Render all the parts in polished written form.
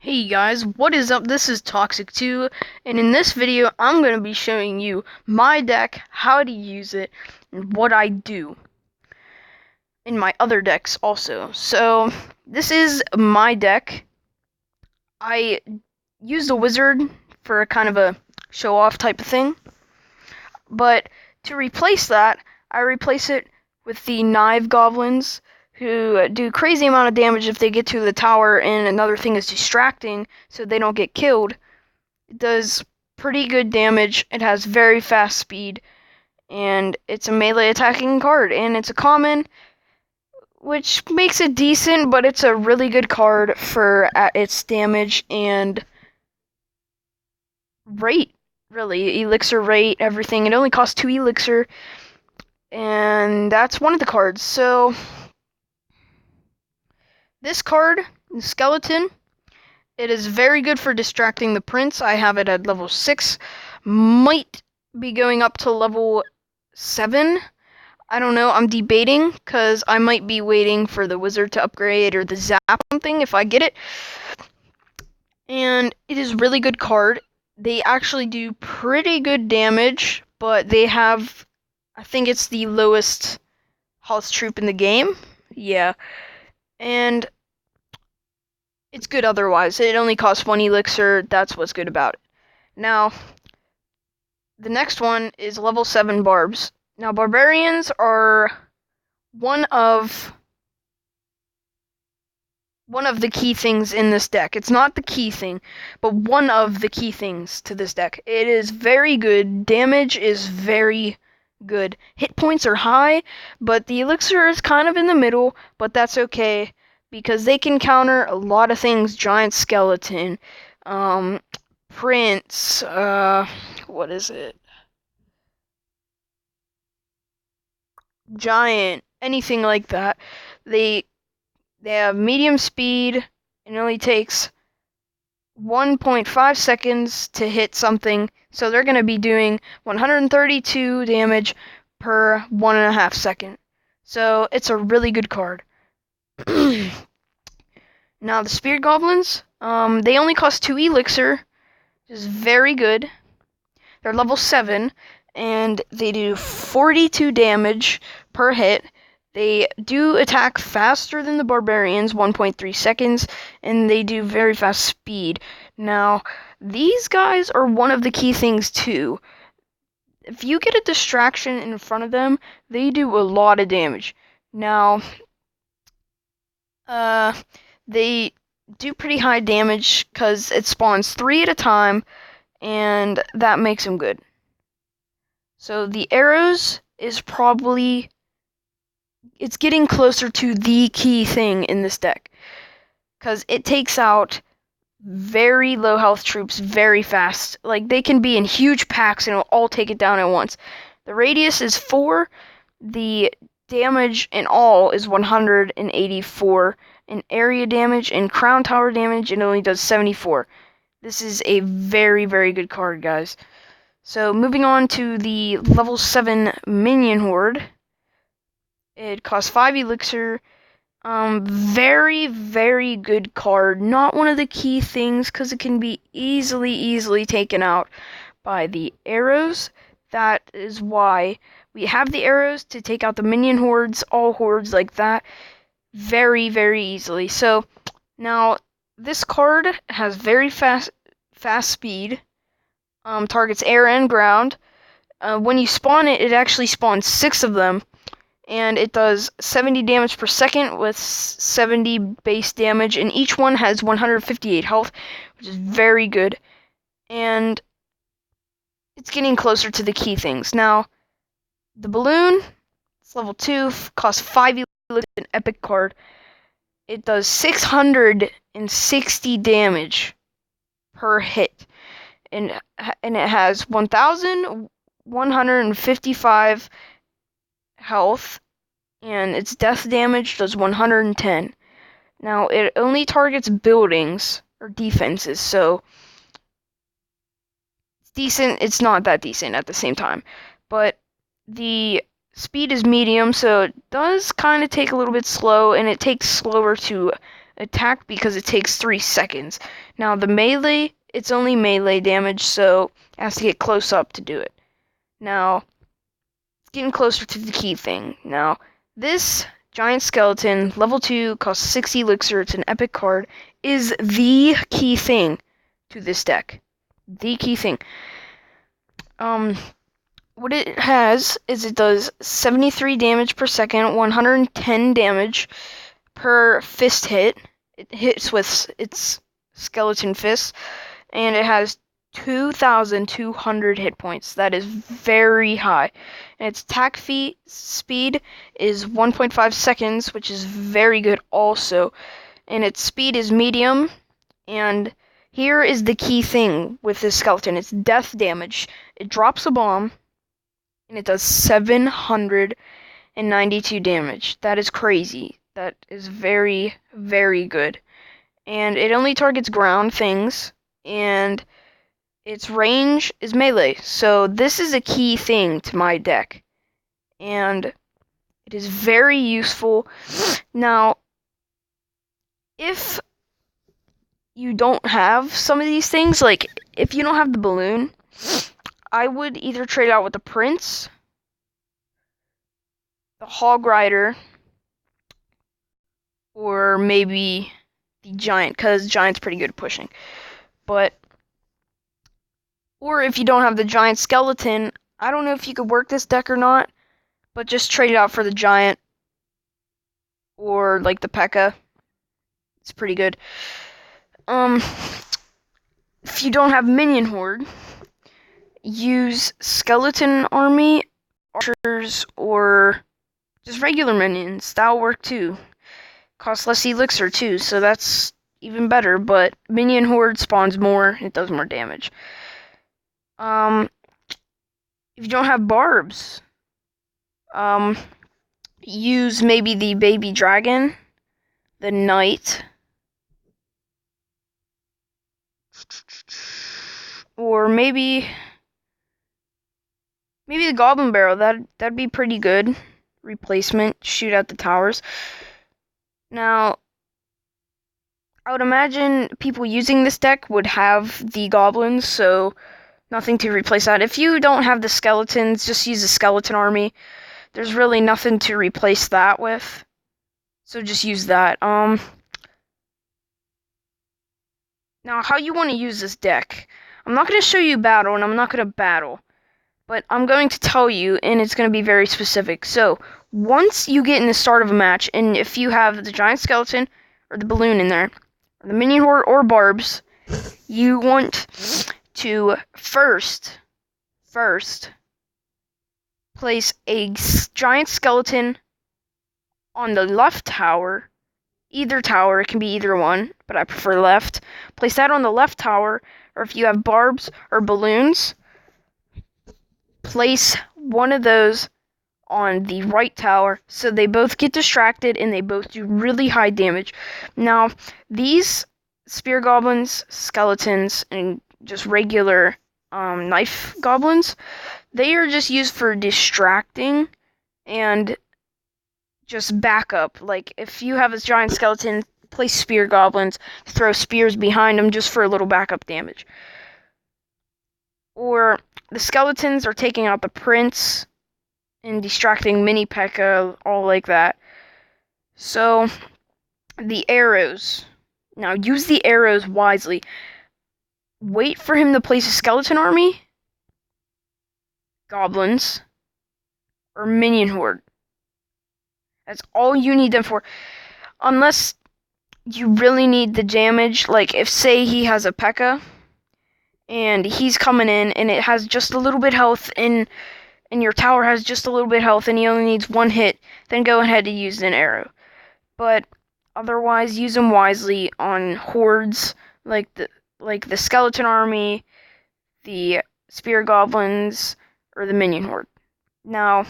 Hey guys, what is up? This is Toxic2, and in this video, I'm going to be showing you my deck, how to use it, and what I do in my other decks also. So, this is my deck. I use the wizard for a kind of a show-off type of thing, but to replace that, I replace it with the Knive Goblins, who do crazy amount of damage if they get to the tower, and another thing is distracting so they don't get killed. It does pretty good damage, it has very fast speed, and it's a melee attacking card, and it's a common, which makes it decent, but it's a really good card for its damage and rate, really. Elixir rate, everything. It only costs 2 elixir, and that's one of the cards. So, this card, Skeleton, it is very good for distracting the prince. I have it at level 6. Might be going up to level 7. I don't know. I'm debating because I might be waiting for the wizard to upgrade or the zap something if I get it. And it is a really good card. They actually do pretty good damage, but they have, I think it's the lowest health troop in the game. Yeah. And it's good otherwise. It only costs 1 elixir. That's what's good about it. Now, the next one is level 7 barbs. Now, barbarians are one of the key things in this deck. It's not the key thing, but one of the key things to this deck. It is very good. Damage is very good. Hit points are high, but the elixir is kind of in the middle, but that's okay because they can counter a lot of things. Giant skeleton, prince, what is it? Giant, anything like that. They have medium speed, and it only takes 1.5 seconds to hit something, so they're going to be doing 132 damage per 1.5 second. So it's a really good card. Now the Spirit Goblins, they only cost 2 elixir, which is very good. They're level 7, and they do 42 damage per hit. They do attack faster than the barbarians, 1.3 seconds, and they do very fast speed. Now, these guys are one of the key things too. If you get a distraction in front of them, they do a lot of damage. Now, they do pretty high damage because it spawns 3 at a time, and that makes them good. So the arrows is probably, it's getting closer to the key thing in this deck, because it takes out very low health troops very fast. Like, they can be in huge packs and it'll all take it down at once. The radius is 4, the damage in all is 184, and area damage and crown tower damage it only does 74. This is a very, very good card, guys. So, moving on to the level 7 minion horde. It costs 5 elixir. Very, very good card. Not one of the key things, because it can be easily taken out by the arrows. That is why we have the arrows, to take out the minion hordes, all hordes like that, very, very easily. So, now, this card has very fast speed. Targets air and ground. When you spawn it, it actually spawns 6 of them, and it does 70 damage per second with 70 base damage, and each one has 158 health, which is very good. And it's getting closer to the key things. Now, the balloon, it's level 2, costs 5 elixir, an epic card. It does 660 damage per hit. And it has 1,155 health, and its death damage does 110. Now, it only targets buildings or defenses, so it's decent. It's not that decent at the same time. But the speed is medium, so it does kind of take a little bit slow, and it takes slower to attack because it takes 3 seconds. Now the melee, it's only melee damage, so it has to get close up to do it. Now, it's getting closer to the key thing. Now, this giant skeleton, level 2, costs 6 elixir, it's an epic card, is the key thing to this deck. The key thing. What it has is it does 73 damage per second, 110 damage per fist hit. It hits with its skeleton fist, and it has 2,200 hit points. That is very high. And its attack speed is 1.5 seconds, which is very good also. And its speed is medium. And here is the key thing with this skeleton. It's death damage. It drops a bomb, and it does 792 damage. That is crazy. That is very, very good. And it only targets ground things, and its range is melee. So this is a key thing to my deck, and it is very useful. Now, if you don't have some of these things, like if you don't have the balloon, I would either trade out with the Prince, the Hog Rider, or maybe the Giant, because Giant's pretty good at pushing. Or if you don't have the Giant Skeleton, I don't know if you could work this deck or not, but just trade it out for the Giant, or like the P.E.K.K.A. It's pretty good. If you don't have Minion Horde, use Skeleton Army, Archers, or just regular minions. That'll work too. Costs less elixir too, so that's even better, but Minion Horde spawns more, it does more damage. If you don't have barbs, use maybe the baby dragon, the knight, or maybe the goblin barrel. That'd be pretty good replacement. Shoot out the towers. Now, I would imagine people using this deck would have the goblins, so nothing to replace that. If you don't have the skeletons, just use the skeleton army. There's really nothing to replace that with, so just use that. Now, how you want to use this deck. I'm not going to show you battle, and I'm not going to battle, but I'm going to tell you, and it's going to be very specific. So, once you get in the start of a match, and if you have the giant skeleton, or the balloon in there, or the minion horde, or barbs, you want to first place a giant skeleton on the left tower. Either tower, it can be either one, but I prefer left. Place that on the left tower, or if you have barbs or balloons, place one of those on the right tower, so they both get distracted and they both do really high damage. Now, these spear goblins, skeletons, and just regular knife goblins, they are just used for distracting and just backup. Like, if you have a giant skeleton, place spear goblins, throw spears behind them just for a little backup damage. Or the skeletons are taking out the prince and distracting mini P.E.K.K.A, all like that. So, the arrows. Now, use the arrows wisely. Wait for him to place a skeleton army, goblins, or minion horde. That's all you need them for. Unless you really need the damage, like if, say, he has a P.E.K.K.A, and he's coming in, and it has just a little bit health, and your tower has just a little bit health, and he only needs one hit, then go ahead and use an arrow. But otherwise, use them wisely on hordes, like the skeleton army, the spear goblins, or the minion horde. Now,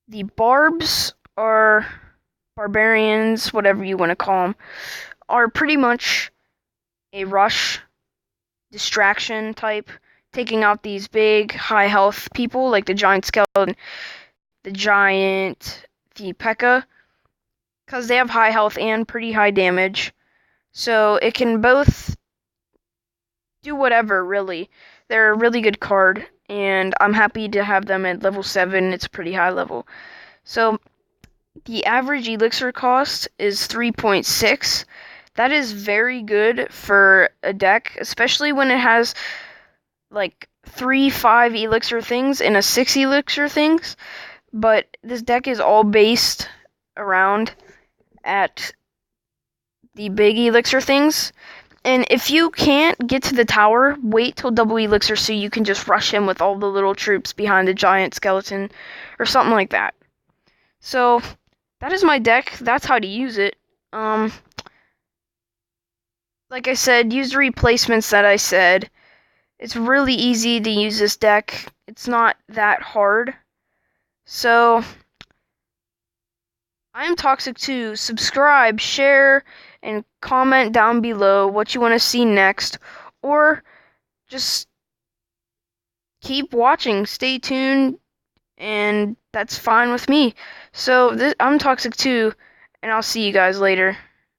the barbs, or barbarians, whatever you want to call them, are pretty much a rush distraction type, taking out these big high health people like the giant skeleton, the giant, the P.E.K.K.A, because they have high health and pretty high damage. So it can both do whatever, really. They're a really good card, and I'm happy to have them at level 7. It's a pretty high level. So the average elixir cost is 3.6. That is very good for a deck, especially when it has like 3-5 elixir things and a 6 elixir things. But this deck is all based around at the big elixir things. And if you can't get to the tower, wait till double elixir so you can just rush him with all the little troops behind the giant skeleton or something like that. So that is my deck. That's how to use it. Like I said, use the replacements that I said. It's really easy to use this deck. It's not that hard. So I am Toxic 2. Subscribe, share, and comment down below what you want to see next, or just keep watching. Stay tuned, and that's fine with me. So I'm Toxic 2, and I'll see you guys later.